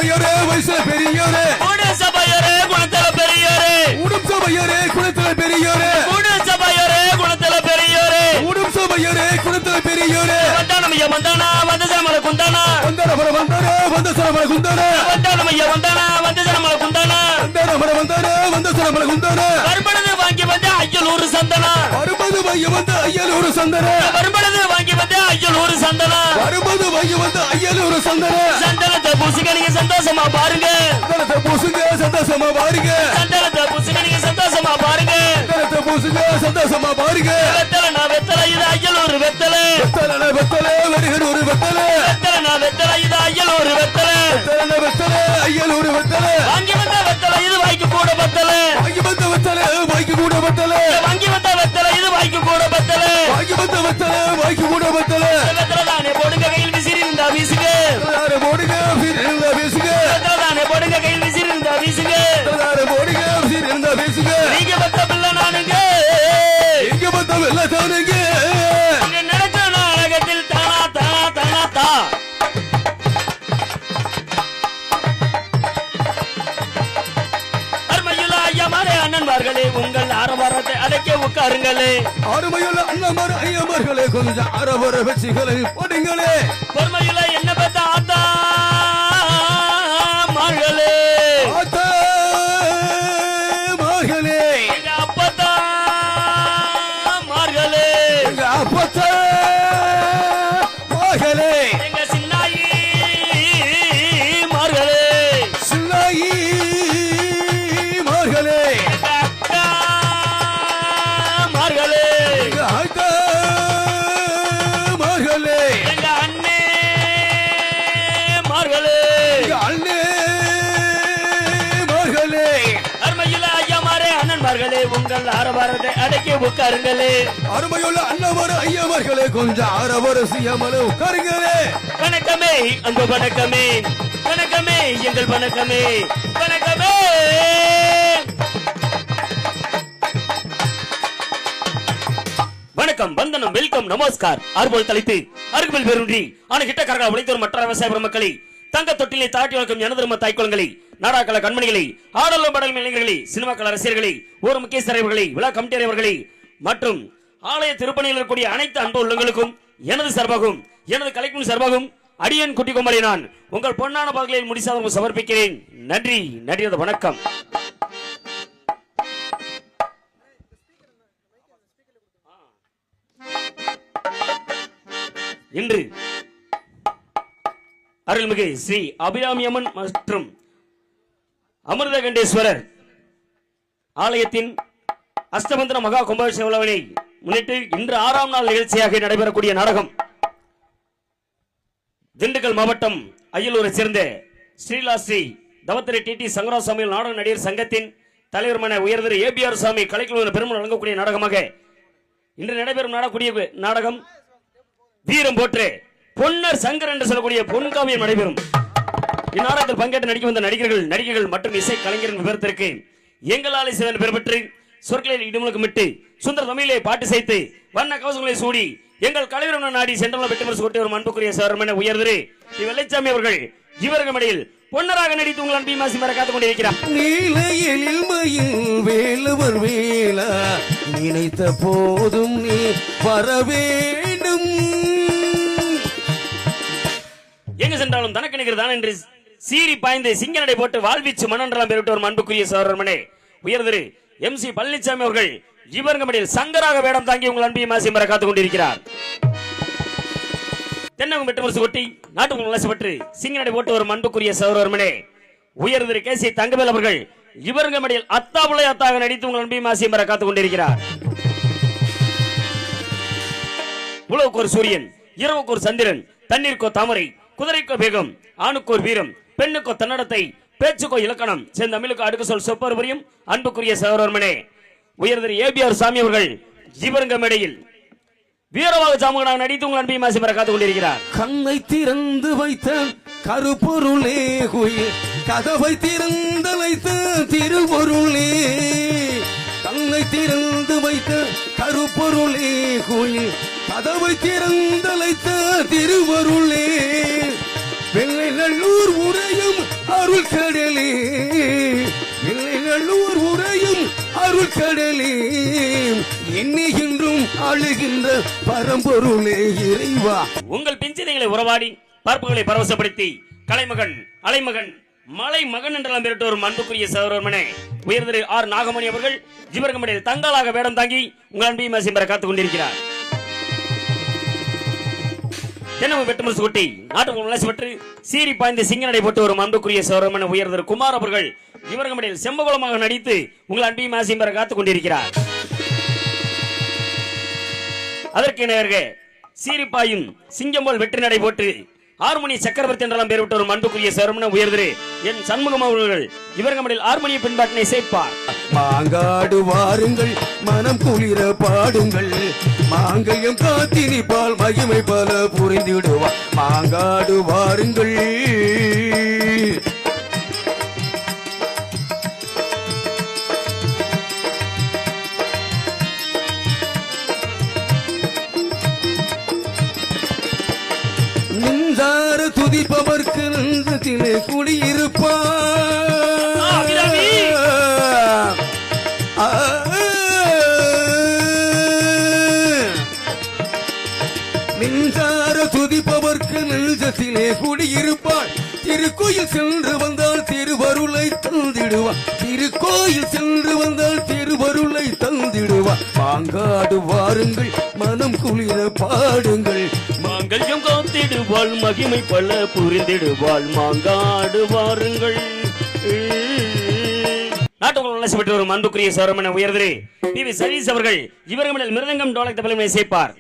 சபையோரே வயசுல பெரியோரே கூடு சபையோரே குணத்துல பெரியோரே உடும் சபையோரே குணத்துல பெரியோரே கூடு சபையோரே குணத்துல பெரியோரே உடும் சபையோரே குணத்துல பெரியோரே வந்தானமையா வந்தானா வந்த ஜனமல குந்தானா வந்தானமர வந்தானே வந்த சரமல குந்தானா வந்தானமையா வந்தானா வந்த ஜனமல குந்தானா வந்தானமர வந்தானே வந்த சரமல குந்தானா வரும்பளது வாங்கி வந்த ஐயலூர் சந்தனா வரும்பது வைய வந்த ஐயலூர் சந்தனா வரும்பளது வாங்கி வந்த ஐயலூர் சந்தனா வரும்பது வைய வந்த ஐயலூர் சந்தனா சந்தனத்தை பூசிக்க நீங்க சந்தோஷமா பாருங்க சந்தனத்தை பூசுங்க சந்தோஷமா பாருங்க சந்தனத்தை பூசிக்க நீங்க சந்தோஷமா பாருங்க சந்தனத்தை பூசுங்க சந்தோஷமா பாருங்க வெத்தலை வெத்தலை இது ஐயலூர் வெத்தலை வெத்தலை வெத்தலை வருகிறூர் வெத்தலை வெத்தலை வெத்தலை இது ஐயலூர் வெத்தலை வெத்தலை வெத்தலை ஐயலூர் வெத்தலை வாங்கி வந்த வெத்தலை இது வாய்க்கு கூட பத்தலை வாங்கி வந்த வெத்தலை வாய்க்கு கூட வெத்தலை வாங்கி வந்த வெத்தலை இது வாய்க்கு கூட பத்தலை வாங்கி வந்த வெத்தலை வாய்க்கு கூட வெத்தலை வெத்தலை தானே போடுங்க கையில் விசிறி இருந்தா வீசுங்க யாரு போடுங்க இருந்தா பேசுங்க வெத்தலை தானே போடுங்க கையில் விசிறி இருந்தா வீசுங்க யாரு போடுங்க இருந்தா பேசுங்க நீங்க பத்த பிள்ளை நானுங்க எங்க வந்த வெள்ள தானுங்க நடக்கிற நாடகத்தில் தானா தானா தானா தா அருமையுள்ள ஐயமாரே அண்ணன்மார்களே உங்கள் ஆரவாரத்தை அடக்கே உட்காருங்களே அருமையுள்ள அண்ணமார் ஐயமார்களே கொஞ்சம் அரவர வச்சுகளை போடுங்களே பொறுமையுள்ள என்ன பெத்த ஆத்தா மார்களே ஆத்தா மார்களே எங்க அப்பத்தா மார்களே எங்க அப்பத்தா மார்களே எங்க சின்னாயி மார்களே சின்னாயி மார்களே எங்க அக்கா மார்களே எங்க அக்கா மார்களே எங்க அண்ணே மார்களே எங்க அண்ணே மார்களே அருமையுள்ள ஐயமாரே அண்ணன்மார்களே உங்கள் ஆரவாரத்தை அடக்கி உட்காருங்களே அருமையுள்ள அண்ணமார் ஐயமார்களே கொஞ்சம் அரவர செய்யாமலே உட்காருங்களே வணக்கமே அன்பு வணக்கமே வணக்கமே எங்கள் வணக்கமே வணக்கமே வணக்கம் வந்தனம் வெல்கம் நமஸ்கார் ஆர்வல் தலைத்து அருகில் பெருன்றி ஆன கிட்ட கரகா உழைத்தோர் மற்ற விவசாய பெருமக்களை தங்க தொட்டிலை தாட்டி வளர்க்கும் எனதர்ம தாய்க்குளங்களை நாடாக்கள கண்மணிகளை ஆடலும் படலும் இளைஞர்களை சினிமாக்கள் அரசியல்களை ஒரு முக்கிய தலைவர்களை விழா கமிட்டி தலைவர்களை மற்றும் ஆலய திருப்பணியில் இருக்கக்கூடிய அனைத்து அன்பு உள்ளங்களுக்கும் எனது சார்பாகவும் எனது கலைக்கும் சார்பாகவும் அடியன் குட்டி குமரி நான் உங்கள் பொன்னான பகுதிகளில் முடிசாதம் சமர்ப்பிக்கிறேன். நன்றி நன்றி வணக்கம். இன்று அருள்மிகு ஸ்ரீ அபிராமி அம்மன் மற்றும் அமிர்தகண்டேஸ்வரர் ஆலயத்தின் அஷ்டபந்தன மகா கும்பாபிஷேக விழாவினை முன்னிட்டு இன்று 6ஆம் நாள் நிகழ்ச்சியாக நடைபெறக்கூடிய நாடகம் திண்டுக்கல் மாவட்டம் அய்யலூரை சேர்ந்த ஸ்ரீலாஸ்ரீ தவத்திரை டி சங்கராசாமி நாடக நடிகர் சங்கத்தின் தலைவருமான உயர்திரு ஏபிஆர் சாமி கலைக்குழு பெருமை வழங்கக்கூடிய நாடகமாக இன்று நடைபெறும் நாடகம் வீரம் போற்று பொன்னர் சங்கர் என்று சொல்லக்கூடிய பொன்காவியம் நடைபெறும். இந்நாடகத்தில் பங்கேற்று நடிக்க வந்த நடிகர்கள் மற்றும் இசை கலைஞரின் விவரத்திற்கு எங்களாலே சிவன் பெறப்பட்டு சொற்களில் இடுமுழக்கமிட்டு சுந்தர தமிழை பாட்டு செய்து வண்ண கவசங்களை சூடி எங்கள் கலைவரம் நாடி சென்றவங்க வெற்றி மரசு கொட்டி ஒரு அன்புக்குரிய சவரமான உயர்திரு வெள்ளைச்சாமி அவர்கள் இவர்கள் மடியில் பொன்னராக நடித்து உங்கள் அன்பி மாசி மர காத்துக் கொண்டிருக்கிறார். நீலையில் மயில் வேலுவர் வேலா நினைத்த போதும் நீ வர வேண்டும். எங்க சென்றாலும் தனக்கு நிகழ்தான் என்று சீறி பாய்ந்து சிங்க நடை போட்டு வாழ்வீச்சு மன்னன்றாம் பெருட்டு ஒரு அன்புக்குரிய சவரமனே உயர்திரு MC பழனிசாமி அவர்கள் இவர்களில் சங்கராக வேடம் தாங்கி உங்கள் அன்பி மாசி மர காத்துக் கொண்டிருக்கிறார். தென்னகம் வெட்டு மரசு கொட்டி நாட்டுக்கு வளசப்பட்டு சிங்கநடை போட்டு ஒரு அன்புக்குரிய சகோதரர்களே உயர்திரு கேசி தங்கவேல் அவர்கள் இவர்கள் மடியில் அத்தாபுளை அத்தாக நடித்து உங்கள் அன்பி மாசி மர காத்துக் கொண்டிருக்கிறார். உலவுக்கு ஒரு சூரியன், இரவுக்கு ஒரு சந்திரன், தண்ணீருக்கோ தாமரை, குதிரைக்கோ வேகம், ஆணுக்கோ வீரம், பெண்ணுக்கோ தன்னடத்தை, பேச்சுக்கோ இலக்கணம், செந்தமிழுக்கோ அடுக்கு சொல் சொப்பருவரையும் அன்புக்குரிய சகோதரர்களே உயர்திரு ஏபிஆர் சாமி அவர்கள் இவருங்க மேடையில் வீரவாக சாமுகனாக நடித்து உங்கள் அன்பை மாசி பெற காத்துக் கொண்டிருக்கிறார். கண்ணை திறந்து வைத்த கருப்பொருளே கோயில் கதவை திறந்து வைத்த திருப்பொருளே, கண்ணை திறந்து வைத்த கருப்பொருளே கோயில் கதவை திறந்து வைத்த திருவருளே, வெள்ளை நல்லூர் உரையும் அருள் கடலே, வெள்ளை நல்லூர் உரையும் அருள் கடலே, எண்ணுகின்றும் அழுகின்ற பரம்பொருளே இறைவா. உங்கள் பிஞ்சினைகளை உறவாடி பார்ப்புகளை பரவசப்படுத்தி கலைமகன் அலைமகன் மலை மகன் என்றெல்லாம் பெருட்டு ஒரு அன்புக்குரிய சகோதரமனே உயர்திரு ஆர் நாகமணி அவர்கள் ஜிவர்கமடையில் தங்களாக வேடம் தாங்கி உங்கள் அன்பையும் மேசிம்பர காத்துக் கொண்டிருக்கிறார். தென்னம வெட்டுமுரசு கொட்டி நாட்டுக்கு விளாசி பெற்று சீறி பாய்ந்து சிங்கநடை போட்டு ஒரு அன்புக்குரிய சகோதரமன உயர்திரு குமார் அவர்கள் ஜிவர்கமடையில் செம்பகுளமாக நடித்து உங்கள் அன்பையும் மேசிம்பர காத்துக் கொண்டிருக்கிறார். அதற்கு நேர்க சீரிப்பாயும் சிங்கம் போல் வெற்றி நடை போட்டு ஹார்மோனி சக்கரவர்த்தி என்றெல்லாம் பேர் விட்ட ஒரு அன்புக்குரிய சரமண உயர்திரு என் சண்முகம் அவர்கள் இவர்கமடில் ஹார்மோனிய பின்பாட்டினை சேர்ப்பார். மாங்காடு வாருங்கள் மனம் குளிர பாடுங்கள், மாங்கல்யம் காத்தினிப்பால் மகிமை பல புரிந்திடுவார். மாங்காடு வாருங்கள் நின்றாறு துதிப்பவர்க்கு நன்றத்திலே குடியிருப்பார். நின்றாறு துதிப்பவர்க்கு நெஞ்சத்திலே குடியிருப்பார். திருக்கோயில் சென்று வந்தால் திருவருளை தந்திடுவார். திருக்கோயில் சென்று வந்தால் திருவருளை தந்திடுவார். மாங்காடு வாருங்கள் மனம் குளிர பாடுங்கள், மாங்கல்யம் காத்திடுவாள் மகிமை பல புரிந்திடுவாள். மாங்காடு வாருங்கள். நாட்டுக்குள் வளர்ச்சி பெற்ற ஒரு அன்புக்குரிய சௌரமன உயர்திரு பி.வி. சதீஷ் அவர்கள் இவர்களில் மிருதங்கம் டோலக் தபலை சேர்ப்பார்.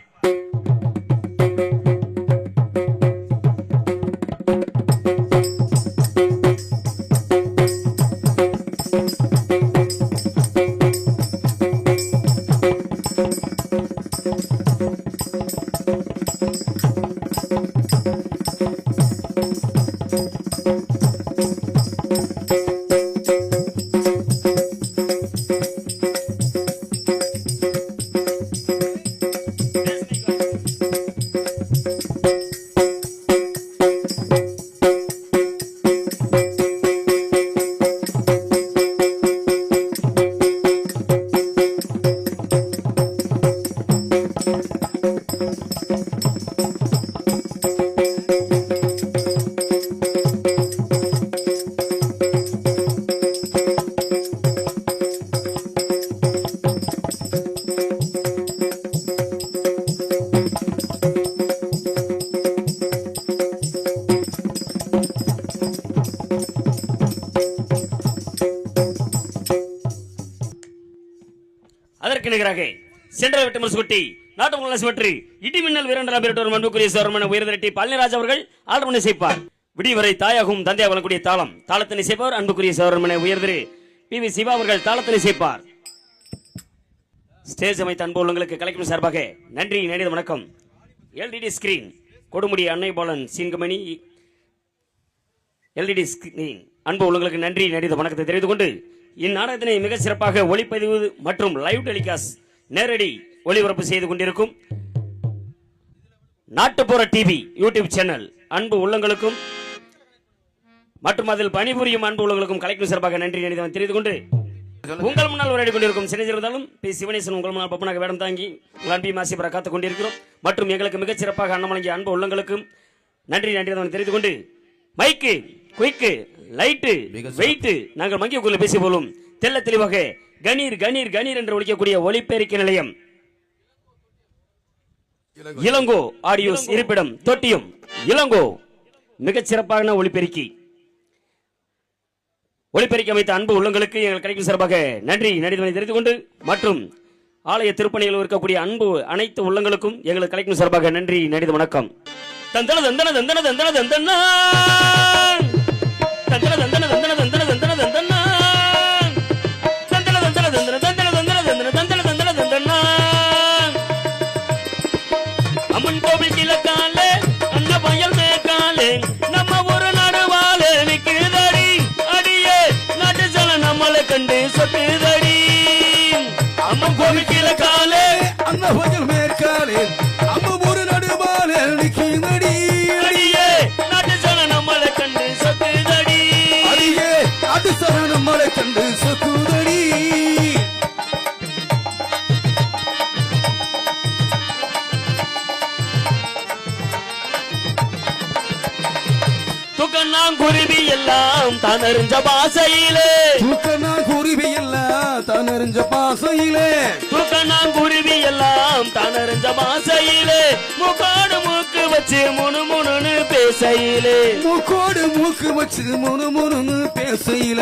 அதற்கு நிகராக சென்ட்ரல் வெட்டு முரசுகுட்டி நாட்டு வளர்ச்சி பெற்று இடிமின்னல் வீரண்டெல்லாம் பெற்ற ஒரு அன்புக்குரிய சௌரமன உயர்திரட்டி பழனிராஜ் அவர்கள் ஆல்ரவுண்ட் இசைப்பார். விடிவரை தாயாகவும் தந்தையாக வழங்கக்கூடிய தாளம் தாளத்தினை இசைப்பார் அன்புக்குரிய சௌரமன உயர்திரு பி.வி. சிவா அவர்கள் தாளத்தினை இசைப்பார். ஸ்டேஜ் அமைத்த அன்பு உள்ளங்களுக்கு கலைக்கும் சார்பாக நன்றி நன்றி வணக்கம். எல்இடி ஸ்கிரீன் கொடுமுடி அன்னை பாலன் சீன்கமணி எல்இடி ஸ்கிரீன் அன்பு உள்ளங்களுக்கு நன்றி நன்றி வணக்கத்தை தெரிவித்துக் கொண்டு இந்நாடகத்தினை மிக சிறப்பாக ஒளிப்பதிவு மற்றும் லைவ் டெலிகாஸ்ட் நேரடி ஒளிபரப்பு செய்து கொண்டிருக்கும் நாட்டுப்புற டிவி யூடியூப் சேனல் அன்பு உள்ளங்களுக்கும் மற்றும் அதில் பணிபுரியும் அன்பு உள்ளங்களுக்கும் கலைக்கும் சிறப்பாக நன்றி நன்றி தெரிவித்துக் கொண்டு உங்கள் முன்னால் உரையாடி கொண்டிருக்கும் சிவந்தாலும் பி. சிவனேசன் உங்கள் முன்னால் பப்பனாக வேடம் தாங்கி உங்கள் அன்பை மாசிபர காத்துக் கொண்டிருக்கிறோம். மற்றும் எங்களுக்கு மிகச் சிறப்பாக அன்னம் வழங்கிய அன்பு உள்ளங்களுக்கும் நன்றி நன்றி தெரிவித்துக் கொண்டு மைக்கு குயிக்கு லைட்டு வெயிட்டு நாங்கள் மங்கிய பேசி போலும் தெல்ல தெளிவாக கணீர் கணீர் கணீர் என்று ஒழிக்கக்கூடிய ஒலிபெருக்கி நிலையம் இளங்கோ ஆடியோஸ் இருப்பிடம் தொட்டியும் இளங்கோ மிகச் சிறப்பான ஒலிபெருக்கி அமைத்த அன்பு உள்ளங்களுக்கு எங்கள் கிடைக்கும் சிறப்பாக நன்றி நன்றி தெரிவித்துக் கொண்டு மற்றும் ஆலய திருப்பணியில் இருக்கக்கூடிய அன்பு அனைத்து உள்ளங்களுக்கும் எங்களுக்கு கிடைக்கும் சிறப்பாக நன்றி நன்றி வணக்கம். தந்தன தந்தன தந்தன தந்தன தந்தன தந்தன தந்தன தந்தன தந்தன தந்தன தந்தன தந்தன தந்தன தந்தன தந்தன தந்தன தந்தன தந்தன தந்தன அம்மன் கோவில் கிழக்காலே அண்ண பயல் மேற்காலே நம்ம ஒரு நடுவாலே நிக்குதடி அடியே நாட்டு ஜன நம்மளை கண்டு சொட்டுதடி. அம்மன் கோவில் கிழக்காலே அண்ண பயல் மேற்காலே நம்ம ஒரு நடுவாலே நிக்குதடி அடியே நாட்டு ஜன நம்ம சரணம் மலை கண்டு சொக்குதடி குருவி எல்லாம் தனறிஞ்ச பாசையிலே குருவி எல்லாம் தனறிஞ்ச பாசையிலே குருவி எல்லாம் தனறிஞ்ச பாசையிலே முக்காடு மூக்கு வச்சு முனு முனுன்னு பேசையிலே மூக்கோடு மூக்கு வச்சு முனு முனுன்னு பேசையில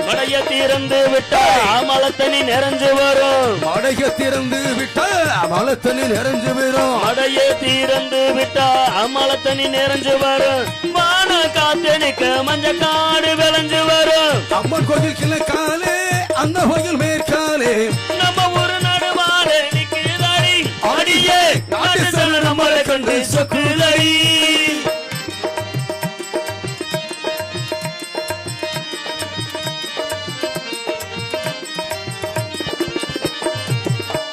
மடைய திறந்து விட்டா மலத்தனி நிறைஞ்சு வரும் மடைய திறந்து விட்டா மலத்தனி நிறைஞ்சு வரும் மடைய திறந்து விட்டா மலத்தனி நிறைஞ்சு வரும் வான காத்தனிக்க மஞ்ச காடு விளைஞ்சு வரும் அம்மன் கோயில் கிழக்காலே அந்த கோயில் மேற்காலே நம்ம ஒரு நடுவாலே நிக்குதாடி அடியே காட்டு செல்ல நம்மளை கண்டு சொக்குதடி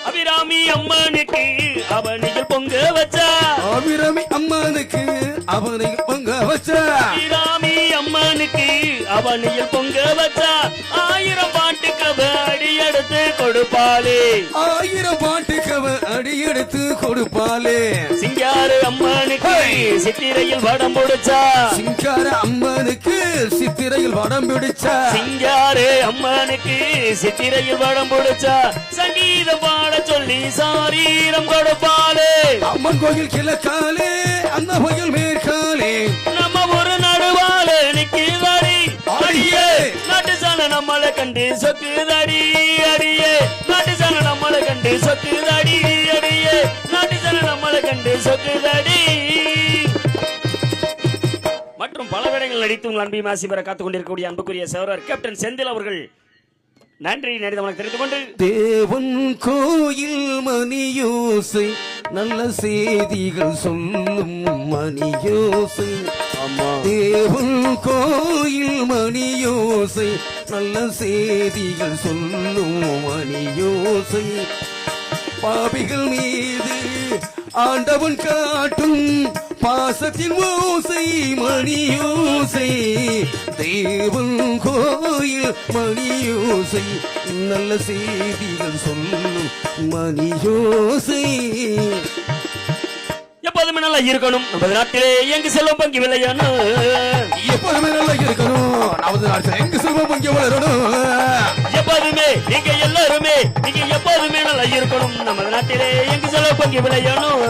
அபிராமி அம்மனுக்கு அவனியில் பொங்க வச்சா அபிராமி அம்மனுக்கு அவனியில் பொங்க வச்சா அபிராமி அம்மனுக்கு அவனியில் பொங்க வச்சா 1000 பாட்டுக்கு அடி எடுத்து கொடுப்பாளே 1000 பாட்டுக்கு அடி எடுத்து கொடுப்பாளே சிங்கார அம்மனுக்கு சித்திரையில் வடம் பிடிச்சா சிங்கார அம்மனுக்கு சித்திரையில் வடம் பிடிச்சா சிங்கார அம்மனுக்கு சித்திரையில் வடம் பிடிச்சா சங்கீதம் பாட சொல்லி சாரீரம் கொடுப்பாளே அம்மன் கோயில் கிழக்காலே அந்த கோயில் மேற்காலே நம்ம ஒரு நடுவாலே நிக்குதாடி அடியே நாட்டு சாண நம்மளை கண்டு சொக்குதாடி அடியே நாட்டு சாண நம்மளை கண்டு சொக்குதாடி அடியே நாட்டு சாண நம்மளை கண்டு சொக்குதாடி மற்றும் பல வேடங்கள் நடித்து உங்கள் அன்பை மாசி பெற காத்துக் கொண்டிருக்கக்கூடிய அன்புக்குரிய சகோதரர் கேப்டன் செந்தில் அவர்கள் நன்றி நடித்தவனை தெரிந்து கொண்டு தேவன் கோயில் மணியோசை நல்ல செய்திகள் சொல்லும் மணியோசை தேவன் கோயில் மணியோசை நல்ல செய்திகள் சொல்லும் மணியோசை பாபிகள் மீது ஆண்டவன் காட்டும் பாசத்தின் ஓசை மணியோசை தேவன் கோயில் மணியோசை நல்ல செய்திகள் சொல்லும் மணியோசை எப்போதுமே நல்லா இருக்கணும் நமது நாட்டிலே எங்கு செல்வம் பங்கி விளையாடணும் எப்போதுமே நல்லா இருக்கணும் நமது நாட்டில் எங்கு செல்வம் பங்கி வளரணும் எப்போதுமே நீங்க எல்லாருமே நீங்க எப்போதுமே நல்லா இருக்கணும் நமது நாட்டிலே எங்கு செல்வம் பங்கி விளையாடணும்